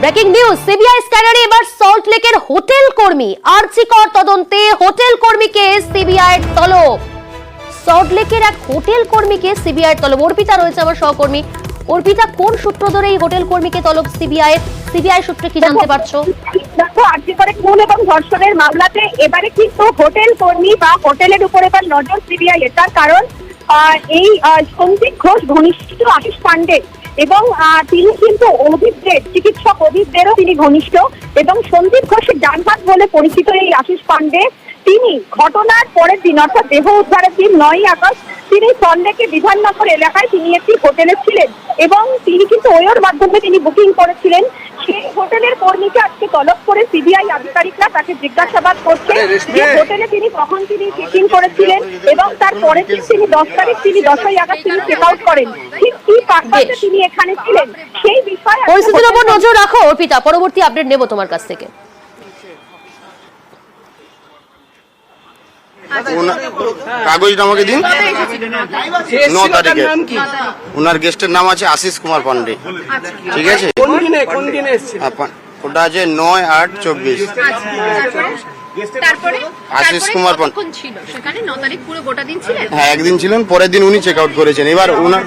Breaking news, CBI স্ক্যানারে এবার salt লেকের হোটেল কর্মী আর্চিকর তদন্তে হোটেল কর্মীকে সিবিআই এর তলব। সল্ট লেকের এক হোটেল কর্মীকে সিবিআই এর তলব। অর্পিতা রয়েছে আমার সহকর্মী। অর্পিতা, কোন সূত্র ধরে এই হোটেল কর্মীকে তলব সিবিআই এর? সিবিআই সূত্রে কি জানতে পারছো? দেখো, আর্চিকরে খুন এবং ধর্ষণের মামলাতে এবারে কিন্তু হোটেল কর্মী বা হোটেলের উপর এবার নজর সিবিআই এর। তার কারণ এই সন্দীপ ঘোষ ঘনিষ্ঠ আশিস পান্ডে এবং তিনি কিন্তু অভিজ্ঞদের চিকিৎসক অভিজ্ঞদেরও তিনি ঘনিষ্ঠ এবং সন্দীপ ঘোষের ডান হাত বলে পরিচিত এই আশিস পান্ডে তিনি ঘটনার পরের দিন অর্থাৎ দেহ উদ্ধারের দিন 9ই আগস্ট তিনি সন্ডেকে বিধাননগর এলাকায় তিনি একটি হোটেলে ছিলেন এবং তিনি কিন্তু ওয়ের মাধ্যমে তিনি বুকিং করেছিলেন। সেই হোটেলের কর্মীকে আজকে তলব করে সিবিআই আধিকারিকরা তাকে জিজ্ঞাসাবাদ করছে যে হোটেলে তিনি কখন তিনি চেকিং করেছিলেন এবং তার পরের দিন তিনি 10 তারিখ তিনি 10ই আগস্ট তিনি চেক আউট করেন, ঠিক কি পারপাসে তিনি এখানে ছিলেন সেই বিষয়ে পরিস্থিতির উপর নজর রাখো অর্পিতা, পরবর্তী আপডেট নেব তোমার কাছ থেকে। কাগজটা আমাকে দিন। 9 তারিখে ওনার গেস্টের নাম আছে আশিস কুমার পান্ডে। ঠিক আছে, ওটা আছে 9/8/24। আশিস কুমার পান্ডে হ্যাঁ একদিন ছিলেন, পরের দিন উনি চেক আউট করেছেন। এবার ওনার